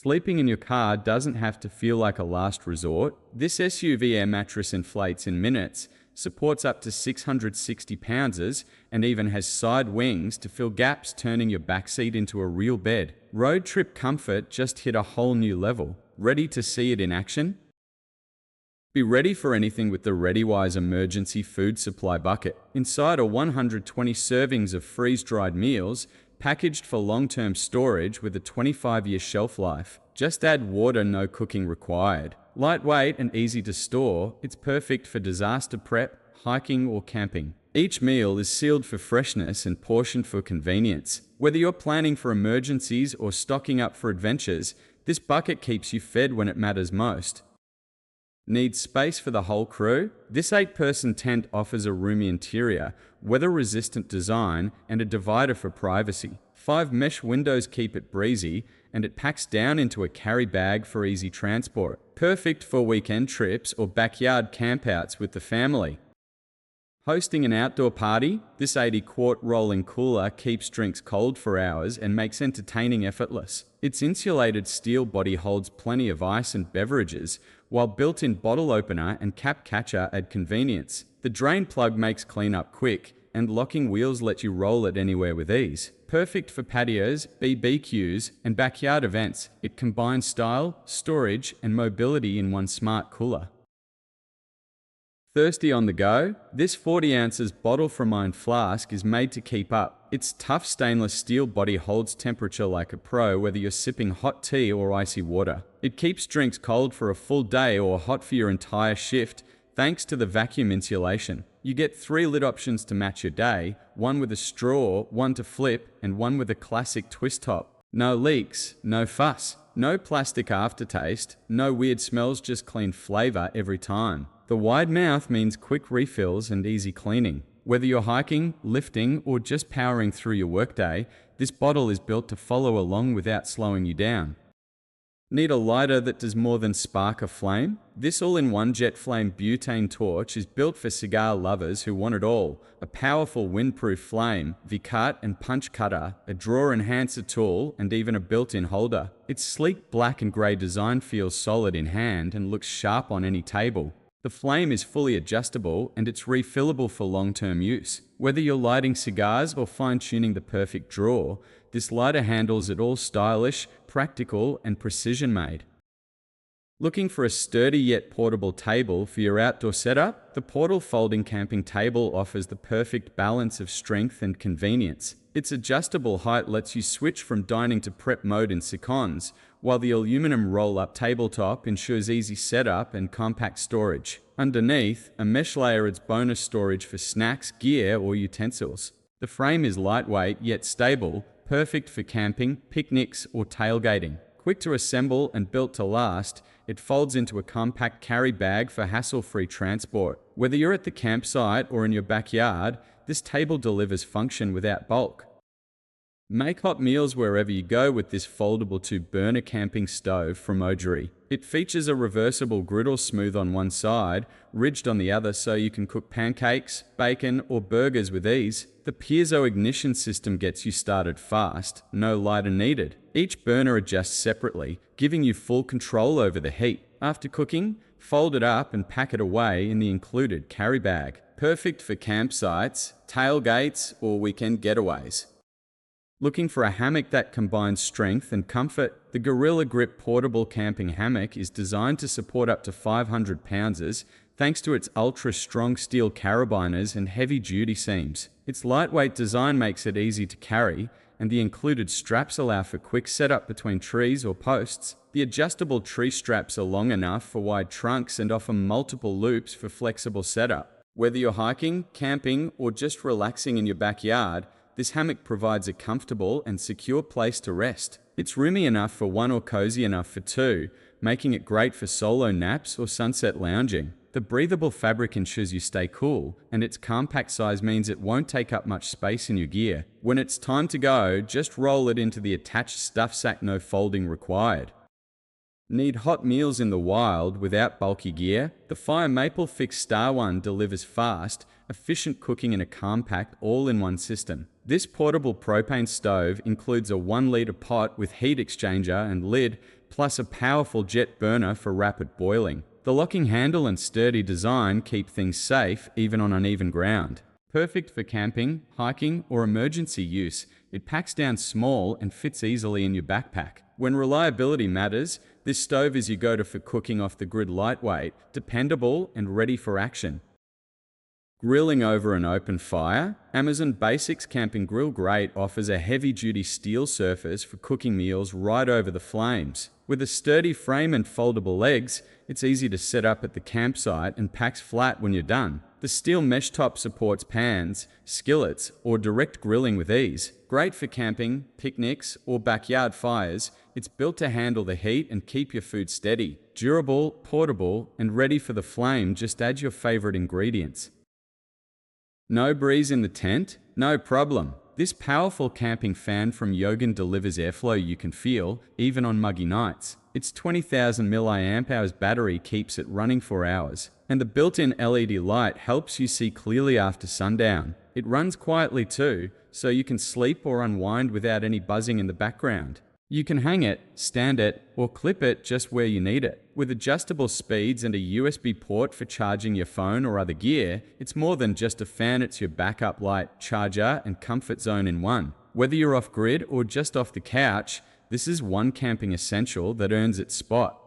Sleeping in your car doesn't have to feel like a last resort. This SUV air mattress inflates in minutes, supports up to 660 pounds, and even has side wings to fill gaps, turning your backseat into a real bed. Road trip comfort just hit a whole new level. Ready to see it in action? Be ready for anything with the ReadyWise emergency food supply bucket. Inside are 120 servings of freeze-dried meals, packaged for long-term storage with a 25-year shelf life. Just add water, no cooking required. Lightweight and easy to store, it's perfect for disaster prep, hiking or camping. Each meal is sealed for freshness and portioned for convenience. Whether you're planning for emergencies or stocking up for adventures, this bucket keeps you fed when it matters most. Need space for the whole crew? This 8-person tent offers a roomy interior, weather-resistant design, and a divider for privacy. 5 mesh windows keep it breezy, and it packs down into a carry bag for easy transport. Perfect for weekend trips or backyard campouts with the family. Hosting an outdoor party? This 80-quart rolling cooler keeps drinks cold for hours and makes entertaining effortless. Its insulated steel body holds plenty of ice and beverages, while built-in bottle opener and cap catcher add convenience. The drain plug makes cleanup quick, and locking wheels let you roll it anywhere with ease. Perfect for patios, BBQs, and backyard events, it combines style, storage, and mobility in one smart cooler. Thirsty on the go? This 40 ounces bottle from Iron Flask is made to keep up. Its tough stainless steel body holds temperature like a pro, whether you're sipping hot tea or icy water. It keeps drinks cold for a full day or hot for your entire shift, thanks to the vacuum insulation. You get 3 lid options to match your day, one with a straw, one to flip, and one with a classic twist top. No leaks, no fuss, no plastic aftertaste, no weird smells, just clean flavor every time. The wide mouth means quick refills and easy cleaning. Whether you're hiking, lifting, or just powering through your workday, this bottle is built to follow along without slowing you down. Need a lighter that does more than spark a flame? This all-in-one jet flame butane torch is built for cigar lovers who want it all. A powerful windproof flame, V-cut and punch cutter, a drawer enhancer tool, and even a built-in holder. Its sleek black and grey design feels solid in hand and looks sharp on any table. The flame is fully adjustable and it's refillable for long-term use. Whether you're lighting cigars or fine-tuning the perfect drawer, this lighter handles it all, stylish, practical, and precision-made. Looking for a sturdy yet portable table for your outdoor setup? The Portal Folding Camping Table offers the perfect balance of strength and convenience. Its adjustable height lets you switch from dining to prep mode in seconds, while the aluminum roll-up tabletop ensures easy setup and compact storage. Underneath, a mesh layer adds bonus storage for snacks, gear, or utensils. The frame is lightweight yet stable, perfect for camping, picnics, or tailgating. Quick to assemble and built to last, it folds into a compact carry bag for hassle-free transport. Whether you're at the campsite or in your backyard, this table delivers function without bulk. Make hot meals wherever you go with this foldable 2-burner camping stove from Ojerie. It features a reversible griddle, smooth on one side, ridged on the other, so you can cook pancakes, bacon, or burgers with ease. The piezo ignition system gets you started fast, no lighter needed. Each burner adjusts separately, giving you full control over the heat. After cooking, fold it up and pack it away in the included carry bag. Perfect for campsites, tailgates, or weekend getaways. Looking for a hammock that combines strength and comfort? The Gorilla Grip Portable Camping Hammock is designed to support up to 500 pounds thanks to its ultra-strong steel carabiners and heavy-duty seams. Its lightweight design makes it easy to carry, and the included straps allow for quick setup between trees or posts. The adjustable tree straps are long enough for wide trunks and offer multiple loops for flexible setup. Whether you're hiking, camping, or just relaxing in your backyard, this hammock provides a comfortable and secure place to rest. It's roomy enough for one or cozy enough for two, making it great for solo naps or sunset lounging. The breathable fabric ensures you stay cool, and its compact size means it won't take up much space in your gear. When it's time to go, just roll it into the attached stuff sack, no folding required. Need hot meals in the wild without bulky gear? The Fire Maple Fix Star One delivers fast, efficient cooking in a compact, all-in-one system. This portable propane stove includes a 1-litre pot with heat exchanger and lid, plus a powerful jet burner for rapid boiling. The locking handle and sturdy design keep things safe even on uneven ground. Perfect for camping, hiking, or emergency use, it packs down small and fits easily in your backpack. When reliability matters, this stove is your go-to for cooking off the grid. Lightweight, dependable, and ready for action. Grilling over an open fire, Amazon Basics Camping Grill Grate offers a heavy-duty steel surface for cooking meals right over the flames. With a sturdy frame and foldable legs, it's easy to set up at the campsite and packs flat when you're done. The steel mesh top supports pans, skillets, or direct grilling with ease. Great for camping, picnics, or backyard fires, it's built to handle the heat and keep your food steady. Durable, portable, and ready for the flame. Just add your favorite ingredients. No breeze in the tent? No problem. This powerful camping fan from Yogan delivers airflow you can feel, even on muggy nights. Its 20,000 mAh battery keeps it running for hours, and the built-in LED light helps you see clearly after sundown. It runs quietly too, so you can sleep or unwind without any buzzing in the background. You can hang it, stand it, or clip it just where you need it. With adjustable speeds and a USB port for charging your phone or other gear, it's more than just a fan, it's your backup light, charger, and comfort zone in one. Whether you're off-grid or just off the couch, this is one camping essential that earns its spot.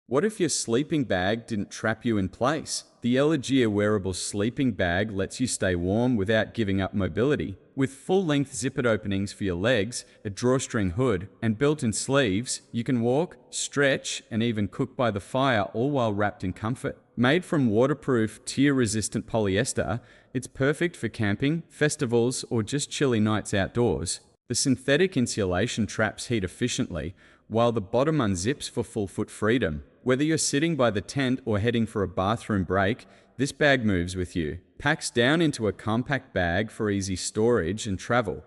What if your sleeping bag didn't trap you in place? The Ojerie wearable sleeping bag lets you stay warm without giving up mobility. With full-length zippered openings for your legs, a drawstring hood, and built-in sleeves, you can walk, stretch, and even cook by the fire, all while wrapped in comfort. Made from waterproof, tear-resistant polyester, it's perfect for camping, festivals, or just chilly nights outdoors. The synthetic insulation traps heat efficiently, while the bottom unzips for full foot freedom. Whether you're sitting by the tent or heading for a bathroom break, this bag moves with you. Packs down into a compact bag for easy storage and travel.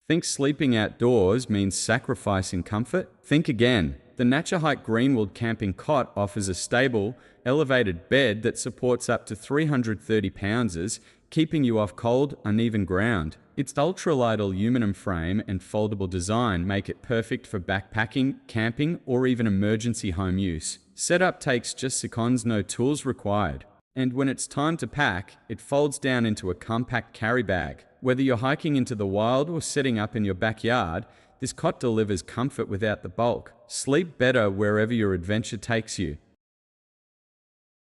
Think sleeping outdoors means sacrificing comfort? Think again. The NatureHike Greenwood camping cot offers a stable, elevated bed that supports up to 330 pounds, keeping you off cold, uneven ground. Its ultralight aluminum frame and foldable design make it perfect for backpacking, camping, or even emergency home use. Setup takes just seconds, no tools required. And when it's time to pack, it folds down into a compact carry bag. Whether you're hiking into the wild or setting up in your backyard, this cot delivers comfort without the bulk. Sleep better wherever your adventure takes you.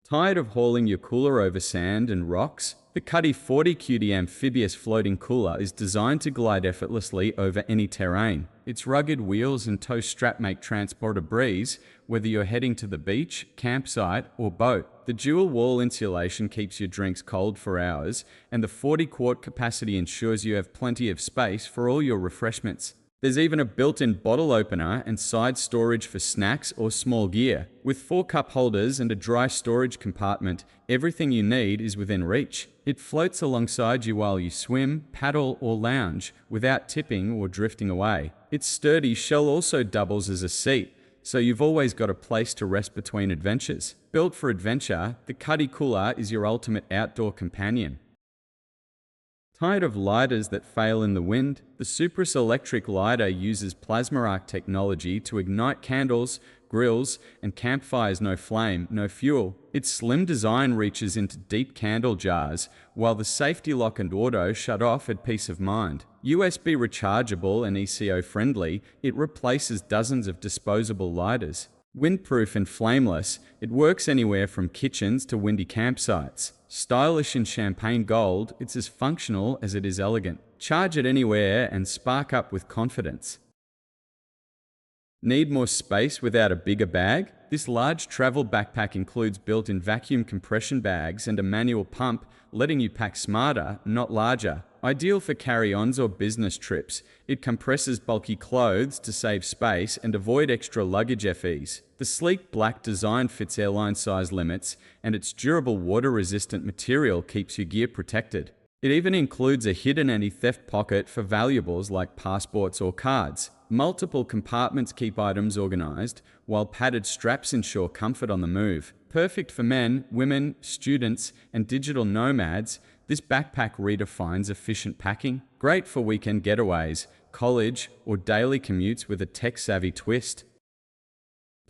Tired of hauling your cooler over sand and rocks? The Cuddi 40 Cuddi amphibious floating cooler is designed to glide effortlessly over any terrain. Its rugged wheels and tow strap make transport a breeze, whether you're heading to the beach, campsite, or boat. The dual wall insulation keeps your drinks cold for hours, and the 40-quart capacity ensures you have plenty of space for all your refreshments. There's even a built-in bottle opener and side storage for snacks or small gear. With 4 cup holders and a dry storage compartment, everything you need is within reach. It floats alongside you while you swim, paddle, or lounge without tipping or drifting away. Its sturdy shell also doubles as a seat, so you've always got a place to rest between adventures. Built for adventure, the Cuddi cooler is your ultimate outdoor companion. Tired of lighters that fail in the wind? The Supras electric lighter uses plasma arc technology to ignite candles, grills, and campfires. No flame, no fuel. Its slim design reaches into deep candle jars, while the safety lock and auto shut off at peace of mind. USB rechargeable and ECO friendly, it replaces dozens of disposable lighters. Windproof and flameless, it works anywhere from kitchens to windy campsites. Stylish in champagne gold, it's as functional as it is elegant. Charge it anywhere and spark up with confidence. Need more space without a bigger bag? This large travel backpack includes built-in vacuum compression bags and a manual pump, letting you pack smarter, not larger. Ideal for carry-ons or business trips, it compresses bulky clothes to save space and avoid extra luggage fees. The sleek black design fits airline size limits, and its durable water-resistant material keeps your gear protected. It even includes a hidden anti-theft pocket for valuables like passports or cards. Multiple compartments keep items organized, while padded straps ensure comfort on the move. Perfect for men, women, students, and digital nomads, this backpack redefines efficient packing. Great for weekend getaways, college, or daily commutes with a tech-savvy twist.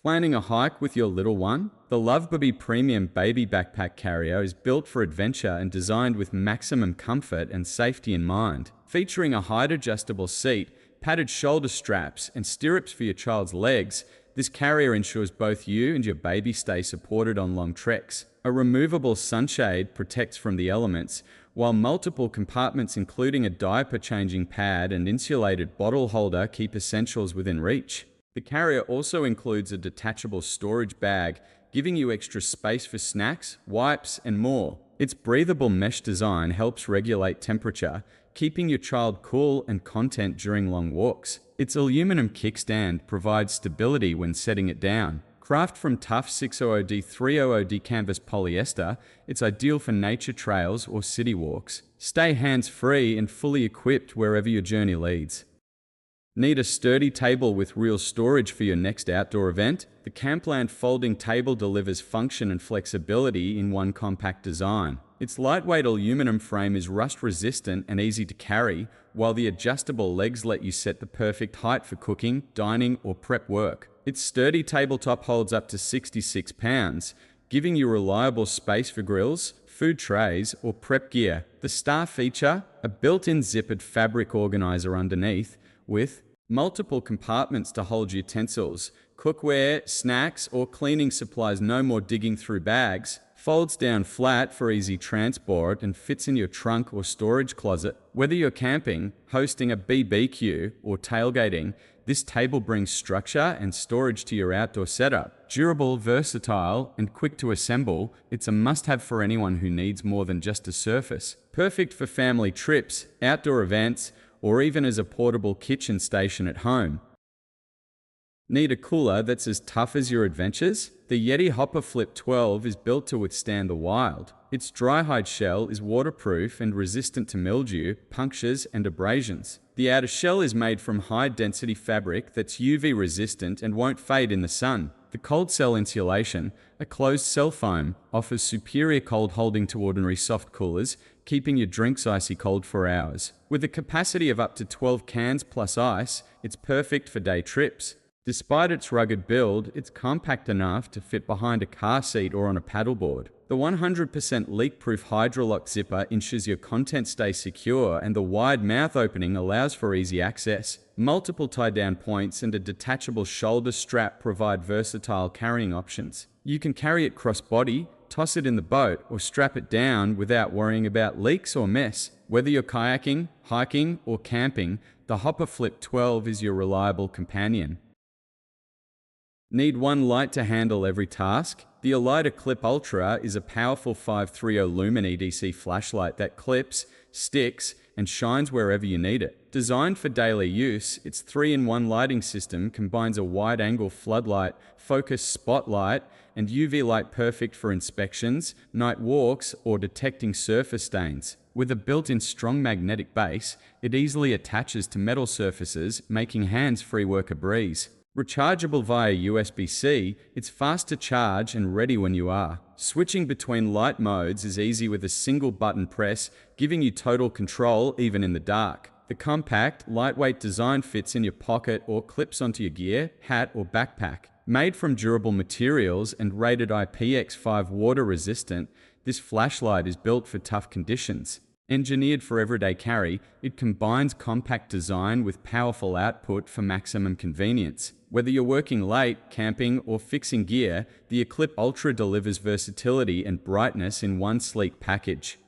Planning a hike with your little one? The Bubby Premium Baby Backpack Carrier is built for adventure and designed with maximum comfort and safety in mind. Featuring a height-adjustable seat, padded shoulder straps, and stirrups for your child's legs, this carrier ensures both you and your baby stay supported on long treks. A removable sunshade protects from the elements, while multiple compartments including a diaper-changing pad and insulated bottle holder keep essentials within reach. The carrier also includes a detachable storage bag, giving you extra space for snacks, wipes, and more. Its breathable mesh design helps regulate temperature, keeping your child cool and content during long walks. Its aluminum kickstand provides stability when setting it down. Crafted from tough 600D 300D canvas polyester, it's ideal for nature trails or city walks. Stay hands-free and fully equipped wherever your journey leads. Need a sturdy table with real storage for your next outdoor event? The Campland folding table delivers function and flexibility in one compact design. Its lightweight aluminum frame is rust-resistant and easy to carry, while the adjustable legs let you set the perfect height for cooking, dining, or prep work. Its sturdy tabletop holds up to 66 pounds, giving you reliable space for grills, food trays, or prep gear. The star feature, a built-in zippered fabric organizer underneath, with multiple compartments to hold utensils, cookware, snacks, or cleaning supplies. No more digging through bags. Folds down flat for easy transport and fits in your trunk or storage closet. Whether you're camping, hosting a BBQ, or tailgating, this table brings structure and storage to your outdoor setup. Durable, versatile, and quick to assemble, it's a must-have for anyone who needs more than just a surface. Perfect for family trips, outdoor events, or even as a portable kitchen station at home. Need a cooler that's as tough as your adventures? The Yeti Hopper Flip 12 is built to withstand the wild. Its dry hide shell is waterproof and resistant to mildew, punctures, and abrasions. The outer shell is made from high-density fabric that's UV resistant and won't fade in the sun. The cold cell insulation, a closed cell foam, offers superior cold holding to ordinary soft coolers, keeping your drinks icy cold for hours. With a capacity of up to 12 cans plus ice, it's perfect for day trips. Despite its rugged build, it's compact enough to fit behind a car seat or on a paddleboard. The 100% leak-proof Hydrolock zipper ensures your contents stay secure, and the wide mouth opening allows for easy access. Multiple tie-down points and a detachable shoulder strap provide versatile carrying options. You can carry it cross-body, toss it in the boat, or strap it down without worrying about leaks or mess. Whether you're kayaking, hiking, or camping, the Hopper Flip 12 is your reliable companion. Need one light to handle every task? The Alida Clip Ultra is a powerful 530 lumen EDC flashlight that clips, sticks, and shines wherever you need it. Designed for daily use, its 3-in-1 lighting system combines a wide-angle floodlight, focused spotlight, and UV light perfect for inspections, night walks, or detecting surface stains. With a built-in strong magnetic base, it easily attaches to metal surfaces, making hands-free work a breeze. Rechargeable via USB-C, it's fast to charge and ready when you are. Switching between light modes is easy with a single button press, giving you total control even in the dark. The compact, lightweight design fits in your pocket or clips onto your gear, hat, or backpack. Made from durable materials and rated IPX5 water resistant, this flashlight is built for tough conditions. Engineered for everyday carry, it combines compact design with powerful output for maximum convenience. Whether you're working late, camping, or fixing gear, the Eclipse Ultra delivers versatility and brightness in one sleek package.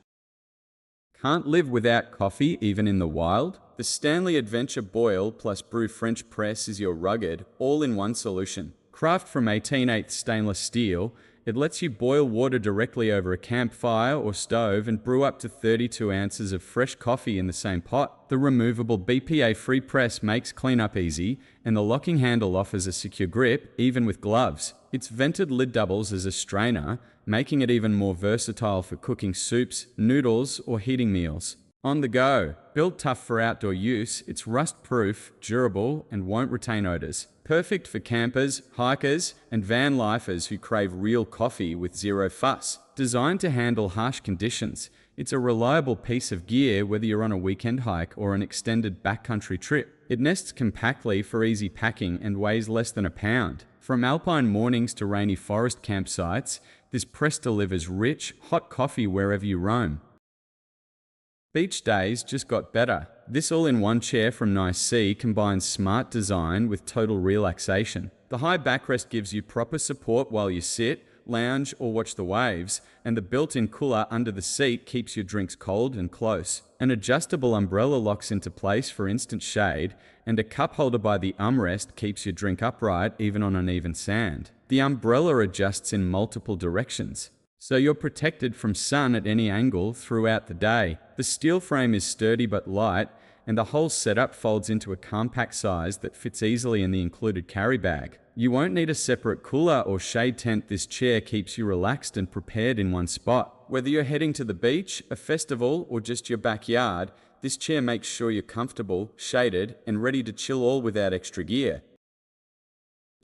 Can't live without coffee even in the wild? The Stanley Adventure Boil plus Brew French Press is your rugged, all-in-one solution. Crafted from 18/8 stainless steel, it lets you boil water directly over a campfire or stove and brew up to 32 ounces of fresh coffee in the same pot. The removable BPA-free press makes cleanup easy, and the locking handle offers a secure grip, even with gloves. Its vented lid doubles as a strainer, making it even more versatile for cooking soups, noodles, or heating meals. On the go. Built tough for outdoor use, it's rust-proof, durable, and won't retain odors. Perfect for campers, hikers, and van lifers who crave real coffee with zero fuss. Designed to handle harsh conditions, It's a reliable piece of gear whether you're on a weekend hike or an extended backcountry trip. It nests compactly for easy packing and weighs less than a pound. From alpine mornings to rainy forest campsites, this press delivers rich, hot coffee wherever you roam. Beach days just got better. This all-in-one chair from NiceC combines smart design with total relaxation. The high backrest gives you proper support while you sit, lounge, or watch the waves, and the built-in cooler under the seat keeps your drinks cold and close. An adjustable umbrella locks into place for instant shade, and a cup holder by the armrest keeps your drink upright even on uneven sand. The umbrella adjusts in multiple directions, so you're protected from sun at any angle throughout the day. The steel frame is sturdy but light, and the whole setup folds into a compact size that fits easily in the included carry bag. You won't need a separate cooler or shade tent. This chair keeps you relaxed and prepared in one spot. Whether you're heading to the beach, a festival, or just your backyard, this chair makes sure you're comfortable, shaded, and ready to chill all without extra gear.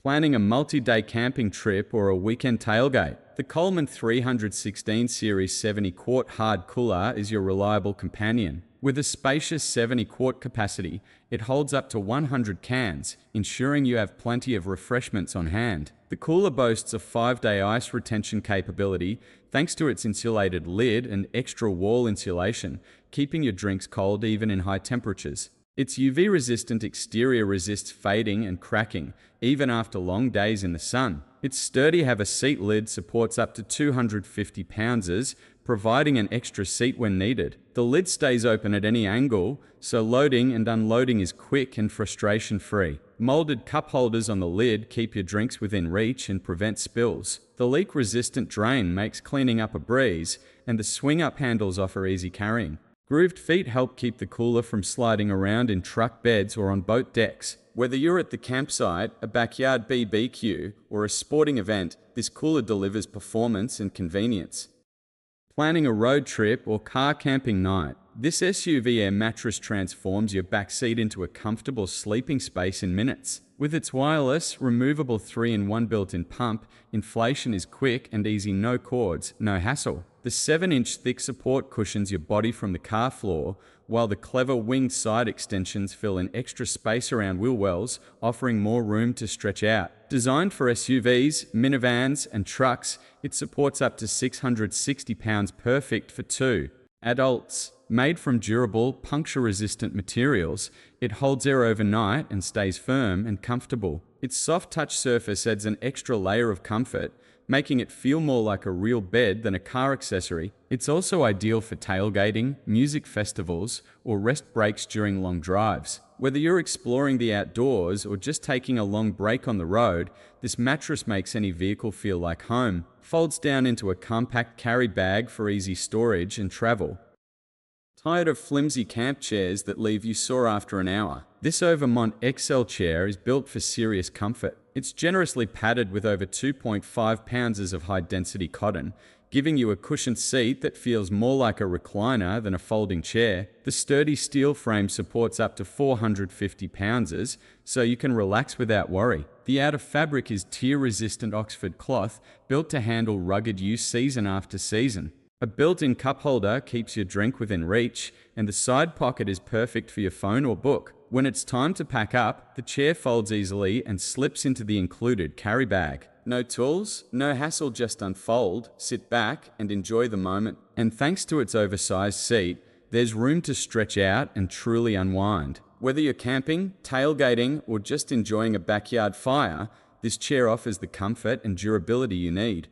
Planning a multi-day camping trip or a weekend tailgate? The Coleman 316 Series 70-quart hard cooler is your reliable companion. With a spacious 70-quart capacity, it holds up to 100 cans, ensuring you have plenty of refreshments on hand. The cooler boasts a 5-day ice retention capability thanks to its insulated lid and extra wall insulation, keeping your drinks cold even in high temperatures. Its UV-resistant exterior resists fading and cracking, even after long days in the sun. Its sturdy have-a-seat lid supports up to 250 pounds, providing an extra seat when needed. The lid stays open at any angle, so loading and unloading is quick and frustration-free. Molded cup holders on the lid keep your drinks within reach and prevent spills. The leak-resistant drain makes cleaning up a breeze, and the swing-up handles offer easy carrying. Grooved feet help keep the cooler from sliding around in truck beds or on boat decks. Whether you're at the campsite, a backyard BBQ, or a sporting event, this cooler delivers performance and convenience. Planning a road trip or car camping night? This SUV Air Mattress transforms your backseat into a comfortable sleeping space in minutes. With its wireless, removable 3-in-1 built-in pump, inflation is quick and easy, no cords, no hassle. The 7-inch thick support cushions your body from the car floor, while the clever winged side extensions fill in extra space around wheel wells, offering more room to stretch out. Designed for SUVs, minivans, and trucks, it supports up to 660 pounds, perfect for 2 adults. Made from durable, puncture-resistant materials, it holds air overnight and stays firm and comfortable. Its soft touch surface adds an extra layer of comfort, making it feel more like a real bed than a car accessory. It's also ideal for tailgating, music festivals, or rest breaks during long drives. Whether you're exploring the outdoors or just taking a long break on the road, this mattress makes any vehicle feel like home. Folds down into a compact carry bag for easy storage and travel. Tired of flimsy camp chairs that leave you sore after an hour? This Overmont XL chair is built for serious comfort. It's generously padded with over 2.5 pounds of high-density cotton, giving you a cushioned seat that feels more like a recliner than a folding chair. The sturdy steel frame supports up to 450 pounds, so you can relax without worry. The outer fabric is tear-resistant Oxford cloth, built to handle rugged use season after season. A built-in cup holder keeps your drink within reach, and the side pocket is perfect for your phone or book. When it's time to pack up, the chair folds easily and slips into the included carry bag. No tools, no hassle, just unfold, sit back, and enjoy the moment. And thanks to its oversized seat, there's room to stretch out and truly unwind. Whether you're camping, tailgating, or just enjoying a backyard fire, this chair offers the comfort and durability you need.